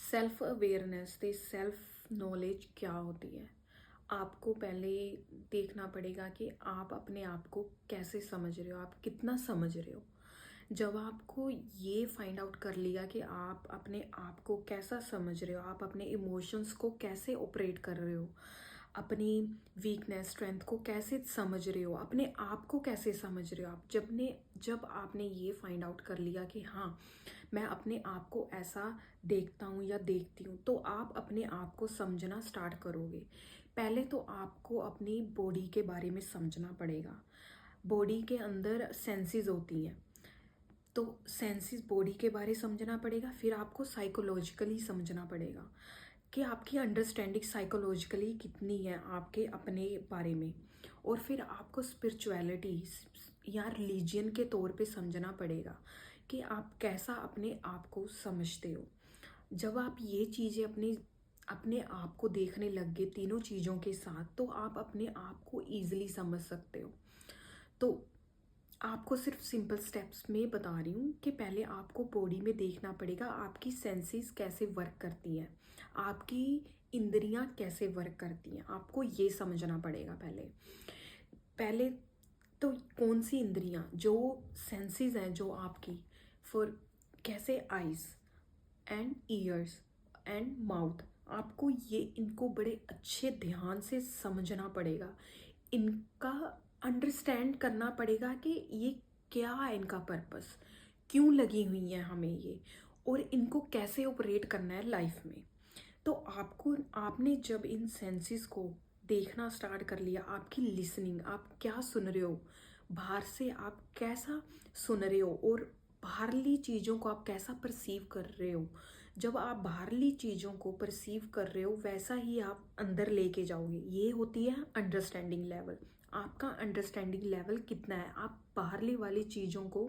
Self awareness ते self knowledge क्या होती है? आपको पहले देखना पड़ेगा कि आप अपने आप को कैसे समझ रहे हो, आप कितना समझ रहे हो। जब आपको ये फाइंड आउट कर लिया कि आप अपने आप को कैसा समझ रहे हो, आप अपने इमोशंस को कैसे ऑपरेट कर रहे हो, अपनी वीकनेस स्ट्रेंथ को कैसे समझ रहे हो, अपने आप को कैसे समझ रहे हो, आप जब आपने ये फाइंड आउट कर लिया कि हाँ, मैं अपने आप को ऐसा देखता हूँ या देखती हूँ, तो आप अपने आप को समझना स्टार्ट करोगे। पहले तो आपको अपनी बॉडी के बारे में समझना पड़ेगा। बॉडी के अंदर सेंसेस होती हैं, तो सेंसेस बॉडी के बारे समझना पड़ेगा। फिर आपको साइकोलॉजिकली समझना पड़ेगा कि आपकी अंडरस्टैंडिंग साइकोलॉजिकली कितनी है आपके अपने बारे में। और फिर आपको स्पिरिचुअलिटी या रिलीजन के तौर पे समझना पड़ेगा कि आप कैसा अपने आप को समझते हो। जब आप ये चीज़ें अपने अपने आप को देखने लग गए तीनों चीज़ों के साथ, तो आप अपने आप को ईजिली समझ सकते हो। तो आपको सिर्फ सिंपल स्टेप्स में बता रही हूँ कि पहले आपको बॉडी में देखना पड़ेगा आपकी सेंसेस कैसे वर्क करती हैं, आपकी इंद्रियां कैसे वर्क करती हैं, आपको ये समझना पड़ेगा पहले। पहले तो कौन सी इंद्रियां जो सेंसेस हैं जो आपकी, फॉर कैसे eyes and years and mouth, आपको ये इनको बड़े अच्छे ध्यान से समझना पड़ेगा। इनका अंडरस्टैंड करना पड़ेगा कि ये क्या है, इनका पर्पस क्यों लगी हुई है हमें ये, और इनको कैसे ऑपरेट करना है लाइफ में। तो आपने जब इन सेंसेस को देखना स्टार्ट कर लिया, आपकी लिसनिंग, आप क्या सुन रहे हो, बाहर से आप कैसा सुन रहे हो, और बाहरली चीज़ों को आप कैसा परसीव कर रहे हो। जब आप बाहरली चीज़ों को परसीव कर रहे हो, वैसा ही आप अंदर लेके जाओगे। ये होती है अंडरस्टैंडिंग लेवल। आपका अंडरस्टैंडिंग लेवल कितना है, आप बाहरली वाली चीज़ों को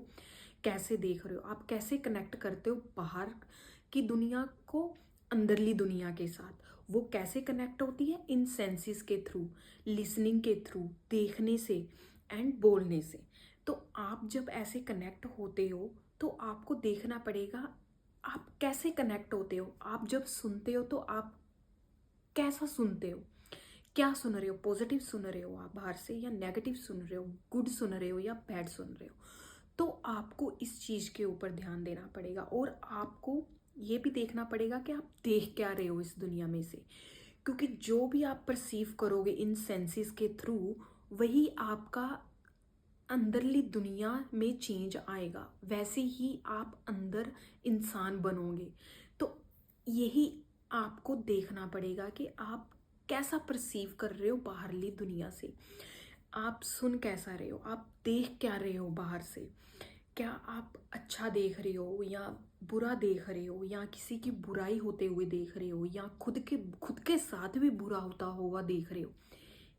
कैसे देख रहे हो, आप कैसे कनेक्ट करते हो बाहर की दुनिया को अंदरली दुनिया के साथ। वो कैसे कनेक्ट होती है, इन सेंसेस के थ्रू, लिसनिंग के थ्रू, देखने से एंड बोलने से। तो आप जब ऐसे कनेक्ट होते हो, तो आपको देखना पड़ेगा आप कैसे कनेक्ट होते हो। आप जब सुनते हो तो आप कैसा सुनते हो, क्या सुन रहे हो, पॉजिटिव सुन रहे हो आप बाहर से, या नेगेटिव सुन रहे हो, गुड सुन रहे हो या बैड सुन रहे हो। तो आपको इस चीज़ के ऊपर ध्यान देना पड़ेगा, और आपको ये भी देखना पड़ेगा कि आप देख क्या रहे हो इस दुनिया में से। क्योंकि जो भी आप परसीव करोगे इन सेंसेस के थ्रू, वही आपका अंदरली दुनिया में चेंज आएगा, वैसे ही आप अंदर इंसान बनोगे। तो यही आपको देखना पड़ेगा कि आप कैसा परसीव कर रहे हो बाहरली दुनिया से, आप सुन कैसा रहे हो, आप देख क्या रहे हो बाहर से। क्या आप अच्छा देख रहे हो या बुरा देख रहे हो, या किसी की बुराई होते हुए देख रहे हो, या खुद के साथ भी बुरा होता हुआ देख रहे हो।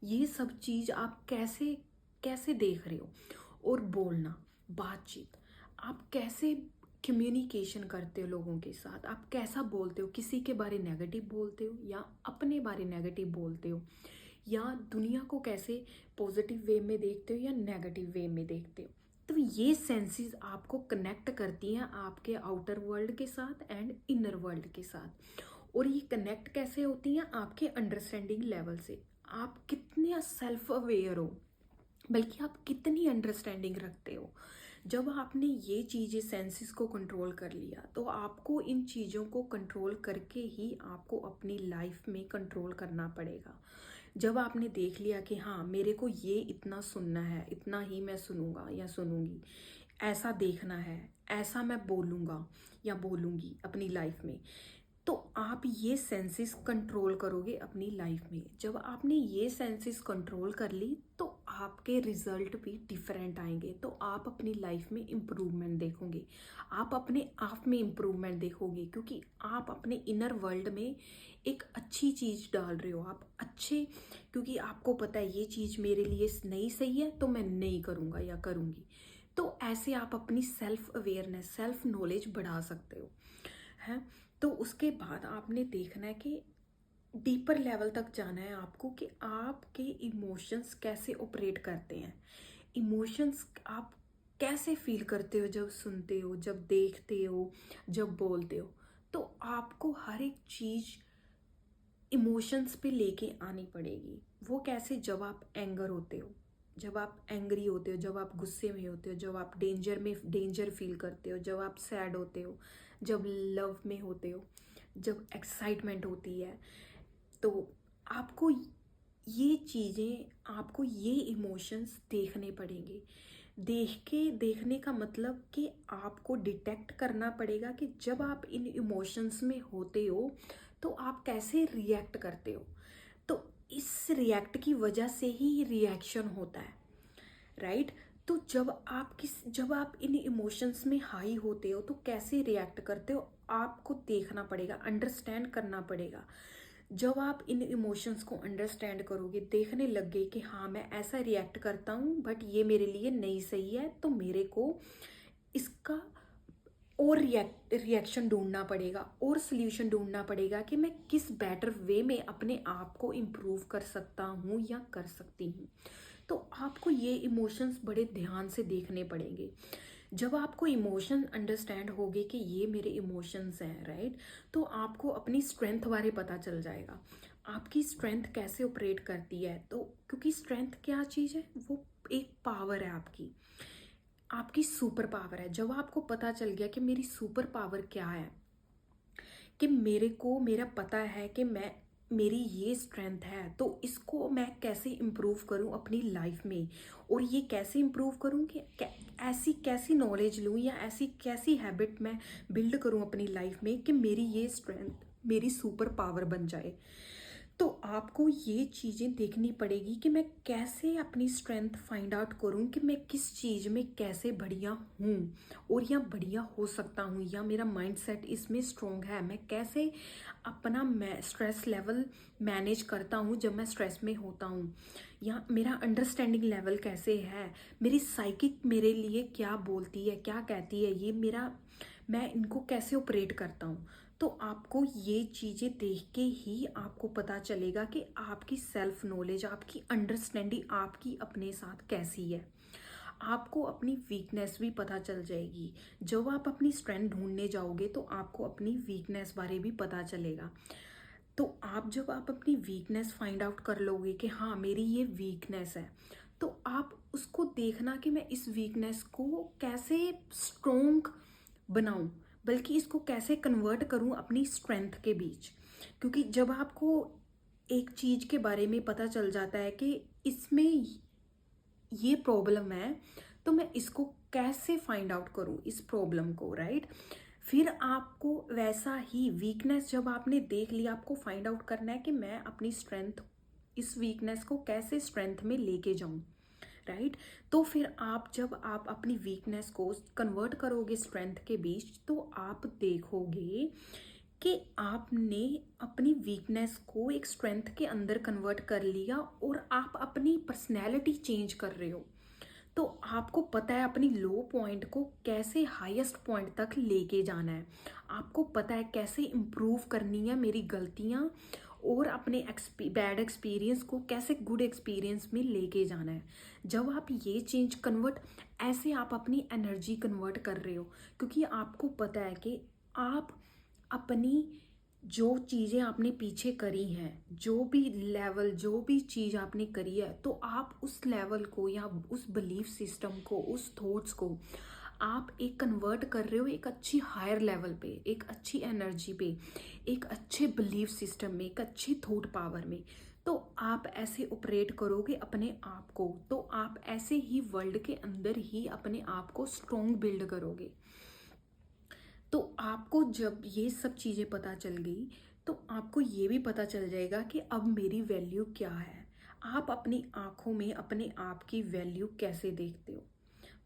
ये सब चीज़ आप कैसे कैसे देख रहे हो। और बोलना, बातचीत, आप कैसे कम्युनिकेशन करते हो लोगों के साथ, आप कैसा बोलते हो, किसी के बारे नेगेटिव बोलते हो या अपने बारे नेगेटिव बोलते हो, या दुनिया को कैसे पॉजिटिव वे में देखते हो या नेगेटिव वे में देखते हो। तो ये सेंसेस आपको कनेक्ट करती हैं आपके आउटर वर्ल्ड के साथ एंड इनर वर्ल्ड के साथ। और ये कनेक्ट कैसे होती हैं, आपके अंडरस्टैंडिंग लेवल से। आप कितने सेल्फ अवेयर हो, बल्कि आप कितनी अंडरस्टैंडिंग रखते हो। जब आपने ये चीज़ें सेंसेस को कंट्रोल कर लिया, तो आपको इन चीज़ों को कंट्रोल करके ही आपको अपनी लाइफ में कंट्रोल करना पड़ेगा। जब आपने देख लिया कि हाँ, मेरे को ये इतना सुनना है, इतना ही मैं सुनूंगा या सुनूंगी, ऐसा देखना है, ऐसा मैं बोलूँगा या बोलूँगी अपनी लाइफ में, तो आप ये सेंसेस कंट्रोल करोगे अपनी लाइफ में। जब आपने ये सेंसेस कंट्रोल कर ली, तो आपके रिजल्ट भी डिफरेंट आएंगे। तो आप अपनी लाइफ में इम्प्रूवमेंट देखोगे, आप अपने आप में इम्प्रूवमेंट देखोगे, क्योंकि आप अपने इनर वर्ल्ड में एक अच्छी चीज़ डाल रहे हो। आप अच्छे, क्योंकि आपको पता है ये चीज़ मेरे लिए नहीं सही है, तो मैं नहीं करूँगा या करूँगी। तो ऐसे आप अपनी सेल्फ अवेयरनेस, सेल्फ नॉलेज बढ़ा सकते हो, है। तो उसके बाद आपने देखना है कि डीपर लेवल तक जाना है आपको, कि आपके इमोशंस कैसे ऑपरेट करते हैं। इमोशंस आप कैसे फील करते हो जब सुनते हो, जब देखते हो, जब बोलते हो। तो आपको हर एक चीज़ इमोशंस पे लेके आनी पड़ेगी। वो कैसे? जब आप एंगर होते हो, जब आप एंग्री होते हो, जब आप गुस्से में होते हो, जब आप डेंजर फील करते हो, जब आप सैड होते हो, जब लव में होते हो, जब एक्साइटमेंट होती है, तो आपको ये चीज़ें, आपको ये इमोशंस देखने पड़ेंगे। देखने का मतलब कि आपको डिटेक्ट करना पड़ेगा कि जब आप इन इमोशंस में होते हो तो आप कैसे रिएक्ट करते हो। तो इस रिएक्ट की वजह से ही रिएक्शन होता है, राइट? तो जब आप इन इमोशंस में हाई होते हो तो कैसे रिएक्ट करते हो आपको देखना पड़ेगा, अंडरस्टैंड करना पड़ेगा। जब आप इन इमोशंस को अंडरस्टैंड करोगे, देखने लग गए कि हाँ मैं ऐसा रिएक्ट करता हूँ बट ये मेरे लिए नहीं सही है, तो मेरे को इसका और रिएक्शन ढूंढना पड़ेगा और सोल्यूशन ढूंढना पड़ेगा कि मैं किस बेटर वे में अपने आप को इम्प्रूव कर सकता हूँ या कर सकती हूँ। तो आपको ये इमोशंस बड़े ध्यान से देखने पड़ेंगे। जब आपको इमोशन अंडरस्टैंड होगे कि ये मेरे इमोशंस हैं, राइट, तो आपको अपनी स्ट्रेंथ बारे पता चल जाएगा, आपकी स्ट्रेंथ कैसे ऑपरेट करती है। तो क्योंकि स्ट्रेंथ क्या चीज़ है? वो एक पावर है, आपकी सुपर पावर है। जब आपको पता चल गया कि मेरी सुपर पावर क्या है, कि मेरा पता है कि मेरी ये स्ट्रेंथ है, तो इसको मैं कैसे इम्प्रूव करूं अपनी लाइफ में, और ये कैसे इम्प्रूव करूं कि ऐसी कैसी नॉलेज लूं या ऐसी कैसी हैबिट मैं बिल्ड करूं अपनी लाइफ में कि मेरी ये स्ट्रेंथ मेरी सुपर पावर बन जाए। तो आपको ये चीज़ें देखनी पड़ेगी कि मैं कैसे अपनी स्ट्रेंथ फाइंड आउट करूं कि मैं किस चीज़ में कैसे बढ़िया हूं और या बढ़िया हो सकता हूं, या मेरा माइंडसेट इसमें स्ट्रोंग है, मैं कैसे अपना स्ट्रेस लेवल मैनेज करता हूं जब मैं स्ट्रेस में होता हूं, या मेरा अंडरस्टैंडिंग लेवल कैसे है, मेरी साइकिक मेरे लिए क्या बोलती है, क्या कहती है, मैं इनको कैसे ऑपरेट करता हूँ। तो आपको ये चीज़ें देख के ही आपको पता चलेगा कि आपकी सेल्फ नॉलेज, आपकी अंडरस्टैंडिंग आपकी अपने साथ कैसी है। आपको अपनी वीकनेस भी पता चल जाएगी। जब आप अपनी स्ट्रेंथ ढूंढने जाओगे तो आपको अपनी वीकनेस बारे भी पता चलेगा। तो जब आप अपनी वीकनेस फाइंड आउट कर लोगे कि हाँ मेरी ये वीकनेस है, तो आप उसको देखना कि मैं इस वीकनेस को कैसे स्ट्रोंग बनाऊं, बल्कि इसको कैसे कन्वर्ट करूं अपनी स्ट्रेंथ के बीच। क्योंकि जब आपको एक चीज़ के बारे में पता चल जाता है कि इसमें ये प्रॉब्लम है, तो मैं इसको कैसे फाइंड आउट करूं इस प्रॉब्लम को, राइट? फिर आपको वैसा ही वीकनेस जब आपने देख लिया, आपको फाइंड आउट करना है कि मैं अपनी स्ट्रेंथ, इस वीकनेस को कैसे स्ट्रेंथ में लेके जाऊं, राइट? तो फिर जब आप अपनी वीकनेस को कन्वर्ट करोगे स्ट्रेंथ के बीच, तो आप देखोगे कि आपने अपनी वीकनेस को एक स्ट्रेंथ के अंदर कन्वर्ट कर लिया और आप अपनी पर्सनैलिटी चेंज कर रहे हो। तो आपको पता है अपनी लो पॉइंट को कैसे हाईएस्ट पॉइंट तक लेके जाना है, आपको पता है कैसे इम्प्रूव करनी है मेरी गलतियाँ, और अपने बैड एक्सपीरियंस को कैसे गुड एक्सपीरियंस में लेके जाना है। जब आप ये चेंज कन्वर्ट, ऐसे आप अपनी एनर्जी कन्वर्ट कर रहे हो, क्योंकि आपको पता है कि आप अपनी जो चीज़ें आपने पीछे करी हैं, जो भी लेवल, जो भी चीज़ आपने करी है, तो आप उस लेवल को या उस बिलीफ सिस्टम को, उस थॉट्स को आप एक कन्वर्ट कर रहे हो एक अच्छी हायर लेवल पे, एक अच्छी एनर्जी पे, एक अच्छे बिलीफ सिस्टम में, एक अच्छी थॉट पावर में। तो आप ऐसे ऑपरेट करोगे अपने आप को, तो आप ऐसे ही वर्ल्ड के अंदर ही अपने आप को स्ट्रॉन्ग बिल्ड करोगे। तो आपको जब ये सब चीज़ें पता चल गई, तो आपको ये भी पता चल जाएगा कि अब मेरी वैल्यू क्या है। आप अपनी आँखों में अपने आप की वैल्यू कैसे देखते हो,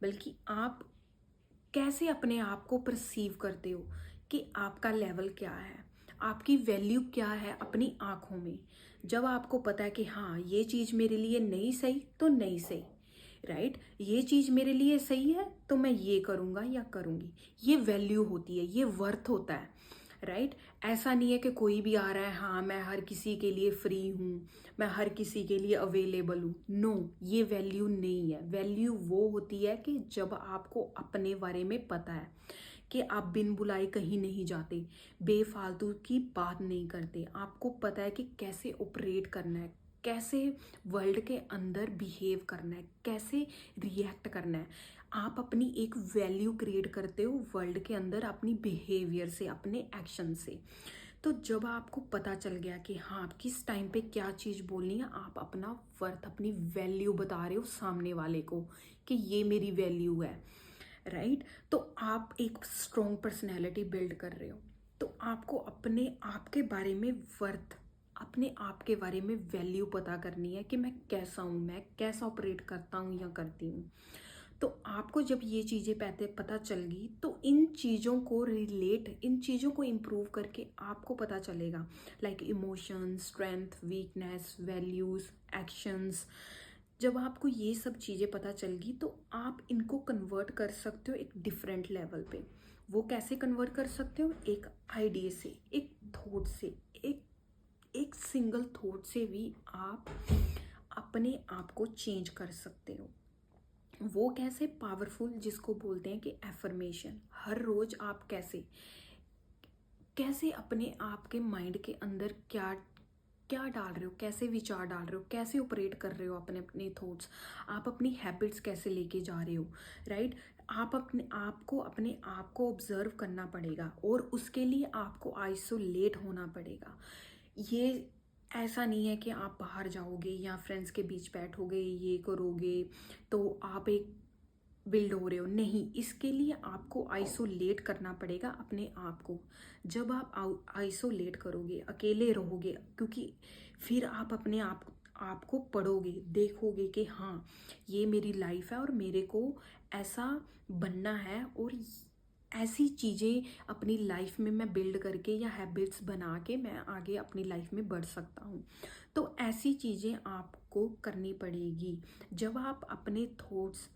बल्कि आप कैसे अपने आप को परसीव करते हो कि आपका लेवल क्या है, आपकी वैल्यू क्या है अपनी आँखों में। जब आपको पता है कि हाँ ये चीज़ मेरे लिए नहीं सही तो नहीं सही, राइट, ये चीज़ मेरे लिए सही है तो मैं ये करूँगा या करूँगी, ये वैल्यू होती है, ये वर्थ होता है, राइट। ऐसा नहीं है कि कोई भी आ रहा है, हाँ मैं हर किसी के लिए फ्री हूँ, मैं हर किसी के लिए अवेलेबल हूँ। नो, ये वैल्यू नहीं है। वैल्यू वो होती है कि जब आपको अपने बारे में पता है कि आप बिन बुलाए कहीं नहीं जाते, बेफालतू की बात नहीं करते, आपको पता है कि कैसे ऑपरेट करना है, कैसे वर्ल्ड के अंदर बिहेव करना है, कैसे रिएक्ट करना है। आप अपनी एक वैल्यू क्रिएट करते हो वर्ल्ड के अंदर अपनी बिहेवियर से, अपने एक्शन से। तो जब आपको पता चल गया कि हाँ आप किस टाइम पे क्या चीज़ बोलनी है, आप अपना वर्थ, अपनी वैल्यू बता रहे हो सामने वाले को कि ये मेरी वैल्यू है, राइट। तो आप एक स्ट्रॉन्ग पर्सनैलिटी बिल्ड कर रहे हो। तो आपको अपने आप के बारे में वर्थ, अपने आप के बारे में वैल्यू पता करनी है कि मैं कैसा हूँ, मैं कैसा ऑपरेट करता हूँ या करती हूँ। तो आपको जब ये चीज़ें पता चल गई तो इन चीज़ों को रिलेट, इन चीज़ों को इम्प्रूव करके आपको पता चलेगा like emotions, strength, weakness, values, actions. जब आपको ये सब चीज़ें पता चल गई तो आप इनको कन्वर्ट कर सकते हो एक डिफरेंट लेवल पे। वो कैसे कन्वर्ट कर सकते हो? एक आइडिया से, एक थॉट से, एक एक सिंगल थॉट से भी आप अपने आप को चेंज कर सकते हो। वो कैसे? पावरफुल, जिसको बोलते हैं कि एफर्मेशन। हर रोज आप कैसे कैसे अपने आप के माइंड के अंदर क्या क्या डाल रहे हो, कैसे विचार डाल रहे हो, कैसे ऑपरेट कर रहे हो अपने अपने थॉट्स, आप अपनी हैबिट्स कैसे लेके जा रहे हो, राइट। आप अपने आप को ऑब्जर्व करना पड़ेगा और उसके लिए आपको आइसोलेट होना पड़ेगा। ये ऐसा नहीं है कि आप बाहर जाओगे या फ्रेंड्स के बीच बैठोगे, ये करोगे तो आप एक बिल्ड हो रहे हो, नहीं। इसके लिए आपको आइसोलेट करना पड़ेगा अपने आप को। जब आप आइसोलेट करोगे, अकेले रहोगे, क्योंकि फिर आप अपने आप को पढ़ोगे, देखोगे कि हाँ ये मेरी लाइफ है और मेरे को ऐसा बनना है और ऐसी चीज़ें अपनी लाइफ में मैं बिल्ड करके या हैबिट्स बना के मैं आगे अपनी लाइफ में बढ़ सकता हूँ। तो ऐसी चीज़ें आपको करनी पड़ेगी। जब आप अपने थॉट्स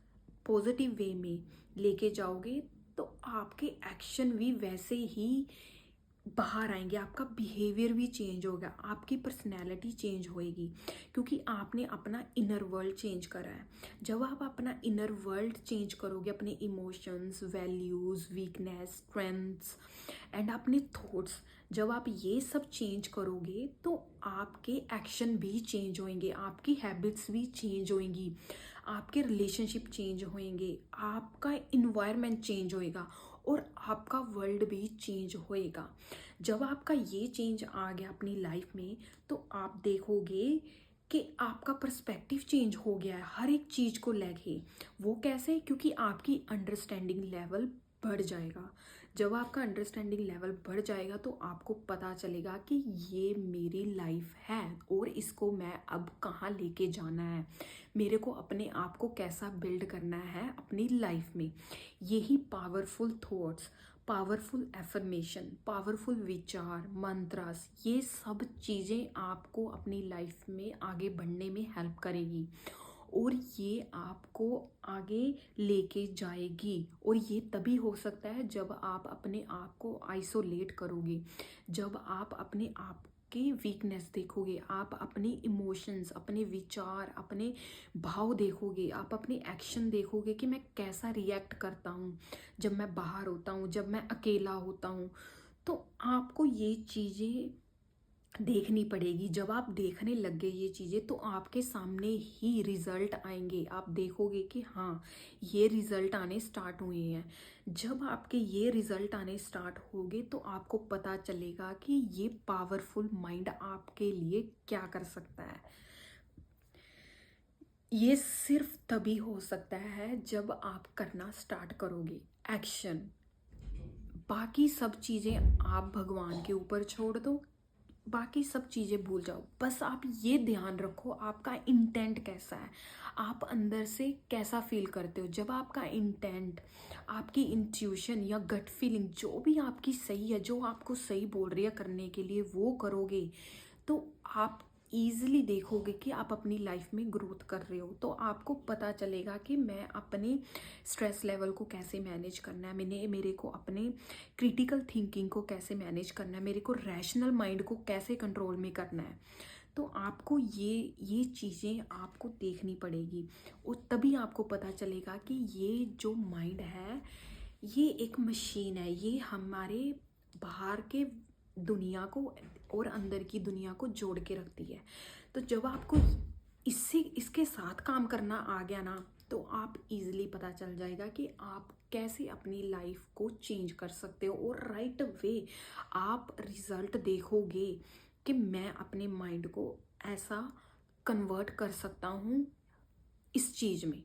पॉजिटिव वे में लेके जाओगे तो आपके एक्शन भी वैसे ही बाहर आएंगे, आपका बिहेवियर भी चेंज होगा, आपकी पर्सनैलिटी चेंज होएगी, क्योंकि आपने अपना इनर वर्ल्ड चेंज करा है। जब आप अपना इनर वर्ल्ड चेंज करोगे, अपने emotions, values, weakness, strengths and अपने थॉट्स, जब आप ये सब चेंज करोगे तो आपके एक्शन भी चेंज होंगे, आपकी हैबिट्स भी चेंज होंगी, आपके रिलेशनशिप चेंज होंगे, आपका इन्वायरमेंट चेंज होएगा और आपका वर्ल्ड भी चेंज होएगा। जब आपका ये चेंज आ गया अपनी लाइफ में तो आप देखोगे कि आपका पर्सपेक्टिव चेंज हो गया है हर एक चीज़ को लेके। वो कैसे? क्योंकि आपकी अंडरस्टैंडिंग लेवल बढ़ जाएगा। जब आपका अंडरस्टैंडिंग लेवल बढ़ जाएगा तो आपको पता चलेगा कि ये मेरी लाइफ है और इसको मैं अब कहाँ लेके जाना है, मेरे को अपने आप को कैसा बिल्ड करना है अपनी लाइफ में। यही powerful thoughts, powerful affirmation, powerful विचार, मंत्रास, ये सब चीज़ें आपको अपनी लाइफ में आगे बढ़ने में हेल्प करेगी और ये आपको आगे लेके जाएगी। और ये तभी हो सकता है जब आप अपने आप को आइसोलेट करोगे, जब आप अपने आप के वीकनेस देखोगे, आप अपनी इमोशंस, अपने विचार, अपने भाव देखोगे, आप अपने एक्शन देखोगे कि मैं कैसा रिएक्ट करता हूँ जब मैं बाहर होता हूँ, जब मैं अकेला होता हूँ। तो आपको ये चीज़ें देखनी पड़ेगी। जब आप देखने लग गए ये चीज़ें तो आपके सामने ही रिजल्ट आएंगे, आप देखोगे कि हाँ ये रिजल्ट आने स्टार्ट हुए हैं। जब आपके ये रिजल्ट आने स्टार्ट होंगे तो आपको पता चलेगा कि ये पावरफुल माइंड आपके लिए क्या कर सकता है। ये सिर्फ तभी हो सकता है जब आप करना स्टार्ट करोगे एक्शन। बाकी सब चीज़ें आप भगवान के ऊपर छोड़ दो, बाकी सब चीज़ें भूल जाओ। बस आप ये ध्यान रखो आपका इंटेंट कैसा है, आप अंदर से कैसा फील करते हो। जब आपका इंटेंट, आपकी इंट्यूशन या गट फीलिंग जो भी आपकी सही है, जो आपको सही बोल रही है करने के लिए, वो करोगे तो आप ईजिली देखोगे कि आप अपनी लाइफ में ग्रोथ कर रहे हो। तो आपको पता चलेगा कि मैं अपने स्ट्रेस लेवल को कैसे मैनेज करना है, मेरे को अपने क्रिटिकल थिंकिंग को कैसे मैनेज करना है, मेरे को रैशनल माइंड को कैसे कंट्रोल में करना है। तो आपको ये चीज़ें आपको देखनी पड़ेगी और तभी आपको पता चलेगा कि ये जो माइंड है ये एक मशीन है, ये हमारे बाहर के दुनिया को और अंदर की दुनिया को जोड़ के रखती है। तो जब आपको इससे इसके साथ काम करना आ गया ना, तो आप इजीली पता चल जाएगा कि आप कैसे अपनी लाइफ को चेंज कर सकते हो, और राइट वे आप रिजल्ट देखोगे कि मैं अपने माइंड को ऐसा कन्वर्ट कर सकता हूँ इस चीज़ में।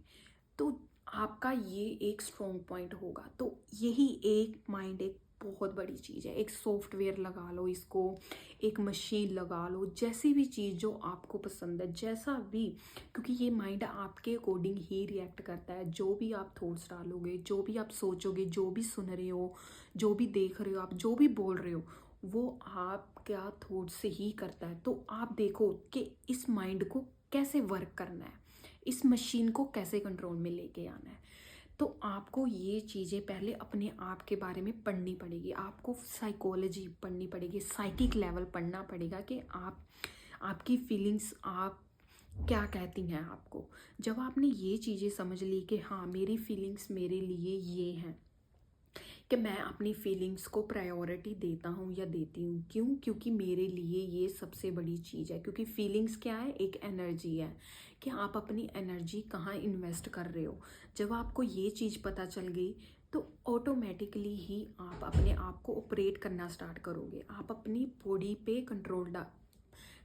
तो आपका ये एक स्ट्रॉन्ग पॉइंट होगा। तो यही एक माइंड एक बहुत बड़ी चीज़ है। एक सॉफ्टवेयर लगा लो इसको, एक मशीन लगा लो, जैसी भी चीज़ जो आपको पसंद है, जैसा भी, क्योंकि ये माइंड आपके अकॉर्डिंग ही रिएक्ट करता है। जो भी आप थॉट्स डालोगे, जो भी आप सोचोगे, जो भी सुन रहे हो, जो भी देख रहे हो, आप जो भी बोल रहे हो, वो आपका थॉट से ही करता है। तो आप देखो कि इस माइंड को कैसे वर्क करना है, इस मशीन को कैसे कंट्रोल में लेके आना है। तो आपको ये चीज़ें पहले अपने आप के बारे में पढ़नी पड़ेगी, आपको साइकोलॉजी पढ़नी पड़ेगी, साइकिक लेवल पढ़ना पड़ेगा कि आपकी फीलिंग्स आप क्या कहती हैं आपको। जब आपने ये चीज़ें समझ ली कि हाँ मेरी फीलिंग्स मेरे लिए ये हैं, कि मैं अपनी फीलिंग्स को प्रायोरिटी देता हूँ या देती हूँ, क्यों? क्योंकि मेरे लिए ये सबसे बड़ी चीज़ है। क्योंकि फीलिंग्स क्या है? एक एनर्जी है, कि आप अपनी एनर्जी कहाँ इन्वेस्ट कर रहे हो। जब आपको ये चीज़ पता चल गई, तो ऑटोमेटिकली ही आप अपने आप को ऑपरेट करना स्टार्ट करोगे, आप अपनी बॉडी पे कंट्रोल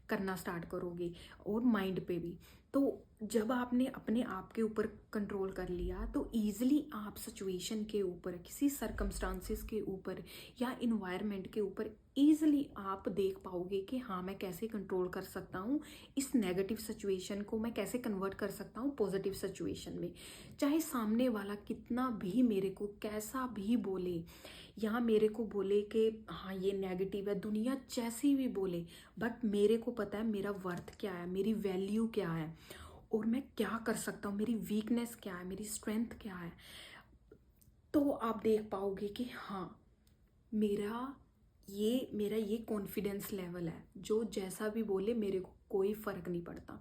करना स्टार्ट करोगे, और माइंड पे भी। तो जब आपने अपने आप के ऊपर कंट्रोल कर लिया, तो ईजिली आप सिचुएशन के ऊपर, किसी सरकमस्टांसिस के ऊपर या इन्वायरमेंट के ऊपर ईजिली आप देख पाओगे कि हाँ मैं कैसे कंट्रोल कर सकता हूँ, इस नेगेटिव सिचुएशन को मैं कैसे कन्वर्ट कर सकता हूँ पॉजिटिव सिचुएशन में। चाहे सामने वाला कितना भी मेरे को कैसा भी बोले, या मेरे को बोले कि हाँ ये नेगेटिव है, दुनिया जैसी भी बोले, बट मेरे को पता है मेरा वर्थ क्या है, मेरी वैल्यू क्या है, और मैं क्या कर सकता हूँ, मेरी वीकनेस क्या है, मेरी स्ट्रेंथ क्या है। तो आप देख पाओगे कि हाँ मेरा ये कॉन्फिडेंस लेवल है, जो जैसा भी बोले मेरे को कोई फ़र्क नहीं पड़ता।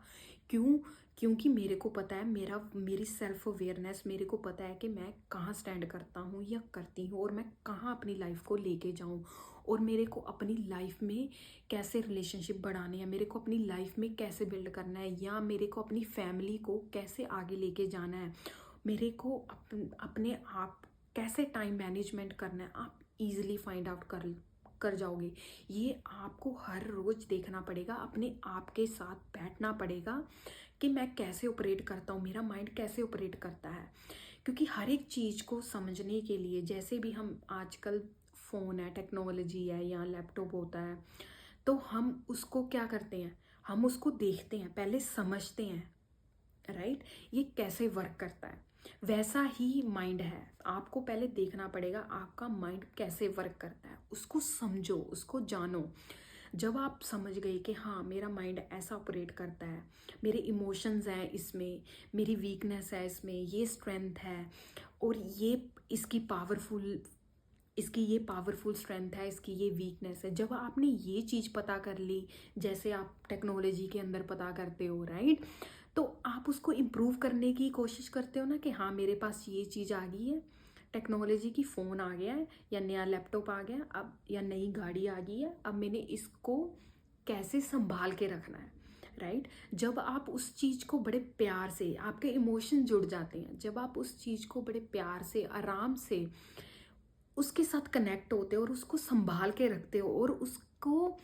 क्यों? क्योंकि मेरे को पता है, मेरी सेल्फ अवेयरनेस, मेरे को पता है कि मैं कहाँ स्टैंड करता हूँ या करती हूँ, और मैं कहाँ अपनी लाइफ को लेके जाऊँ, और मेरे को अपनी लाइफ में कैसे रिलेशनशिप बढ़ाने हैं, मेरे को अपनी लाइफ में कैसे बिल्ड करना है, या मेरे को अपनी फैमिली को कैसे आगे लेके जाना है, मेरे को अपने आप कैसे टाइम मैनेजमेंट करना है। आप इजीली फाइंड आउट कर जाओगे। ये आपको हर रोज़ देखना पड़ेगा, अपने आप के साथ बैठना पड़ेगा कि मैं कैसे ऑपरेट करता हूँ, मेरा माइंड कैसे ऑपरेट करता है। क्योंकि हर एक चीज़ को समझने के लिए, जैसे भी हम आजकल फ़ोन है, टेक्नोलॉजी है, या लैपटॉप होता है, तो हम उसको क्या करते हैं, हम उसको देखते हैं, पहले समझते हैं, राइट, ये कैसे वर्क करता है। वैसा ही माइंड है, आपको पहले देखना पड़ेगा आपका माइंड कैसे वर्क करता है, उसको समझो, उसको जानो। जब आप समझ गए कि हाँ मेरा माइंड ऐसा ऑपरेट करता है, मेरे इमोशंस हैं इसमें, मेरी वीकनेस है इसमें, ये स्ट्रेंथ है, और इसकी ये पावरफुल स्ट्रेंथ है, इसकी ये वीकनेस है। जब आपने ये चीज़ पता कर ली, जैसे आप टेक्नोलॉजी के अंदर पता करते हो, राइट, तो आप उसको इम्प्रूव करने की कोशिश करते हो ना, कि हाँ मेरे पास ये चीज़ आ गई है, टेक्नोलॉजी की फ़ोन आ गया है, या नया लैपटॉप आ गया अब, या नई गाड़ी आ गई है, अब मैंने इसको कैसे संभाल के रखना है, राइट। जब आप उस चीज़ को बड़े प्यार से, आपके इमोशन जुड़ जाते हैं, जब आप उस चीज़ को बड़े प्यार से, आराम से उसके साथ कनेक्ट होते हो, और उसको संभाल के रखते हो, और उसको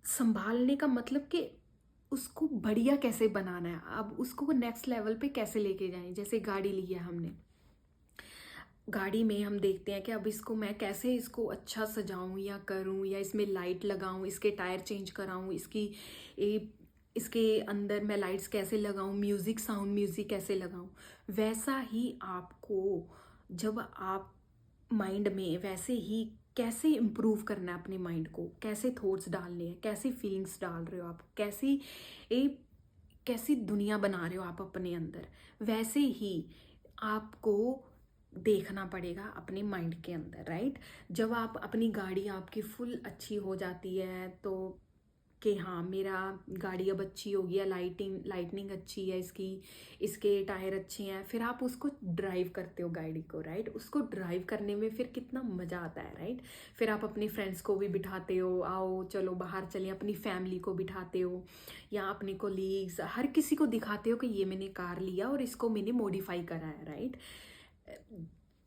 संभालने का मतलब कि उसको बढ़िया कैसे बनाना है, अब उसको नेक्स्ट लेवल पे कैसे लेके जाएं। जैसे गाड़ी ली है हमने, गाड़ी में हम देखते हैं कि अब इसको मैं कैसे इसको अच्छा सजाऊं या करूं, या इसमें लाइट लगाऊं, इसके टायर चेंज कराऊं, इसके अंदर मैं लाइट्स कैसे लगाऊं, म्यूज़िक कैसे लगाऊं। वैसा ही आपको, जब आप माइंड में, वैसे ही कैसे इम्प्रूव करना है अपने माइंड को, कैसे थॉट्स डालने हैं, कैसी फीलिंग्स डाल रहे हो आप, कैसी दुनिया बना रहे हो आप अपने अंदर, वैसे ही आपको देखना पड़ेगा अपने माइंड के अंदर, राइट। जब आप अपनी गाड़ी आपकी फुल अच्छी हो जाती है, तो कि हाँ मेरा गाड़ी अब अच्छी हो गई है, लाइटनिंग अच्छी है इसकी, इसके टायर अच्छे हैं, फिर आप उसको ड्राइव करते हो गाड़ी को, राइट। उसको ड्राइव करने में फिर कितना मज़ा आता है, राइट। फिर आप अपने फ्रेंड्स को भी बिठाते हो, आओ चलो बाहर चलें, अपनी फैमिली को बिठाते हो या अपने कोलीग्स, हर किसी को दिखाते हो कि ये मैंने कार लिया और इसको मैंने मॉडिफाई करा है, राइट।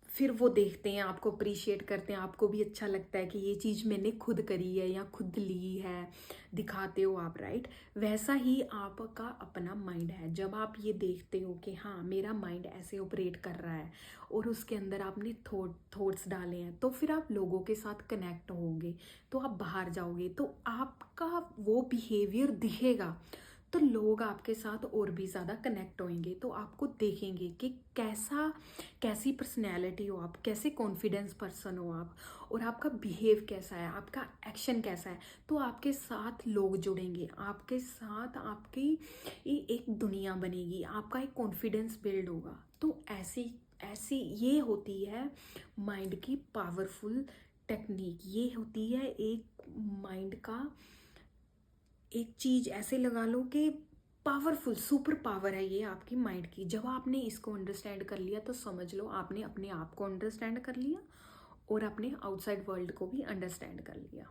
फिर वो देखते हैं, आपको अप्रिशिएट करते हैं, आपको भी अच्छा लगता है कि ये चीज़ मैंने खुद करी है या खुद ली है, दिखाते हो आप, राइट। वैसा ही आपका अपना माइंड है। जब आप ये देखते हो कि हाँ मेरा माइंड ऐसे ऑपरेट कर रहा है और उसके अंदर आपने थॉट्स डाले हैं, तो फिर आप लोगों के साथ कनेक्ट होंगे, तो आप बाहर जाओगे तो आपका वो बिहेवियर दिखेगा, तो लोग आपके साथ और भी ज़्यादा कनेक्ट होंगे, तो आपको देखेंगे कि कैसी पर्सनैलिटी हो आप, कैसे कॉन्फिडेंस पर्सन हो आप, और आपका बिहेव कैसा है, आपका एक्शन कैसा है। तो आपके साथ लोग जुड़ेंगे, आपके साथ आपकी एक दुनिया बनेगी, आपका एक कॉन्फिडेंस बिल्ड होगा। तो ऐसी ऐसी ये होती है माइंड की पावरफुल टेक्निक। ये होती है एक माइंड का, एक चीज़ ऐसे लगा लो कि पावरफुल सुपर पावर है ये आपकी माइंड की। जब आपने इसको अंडरस्टैंड कर लिया तो समझ लो आपने अपने आप को अंडरस्टैंड कर लिया और अपने आउटसाइड वर्ल्ड को भी अंडरस्टैंड कर लिया।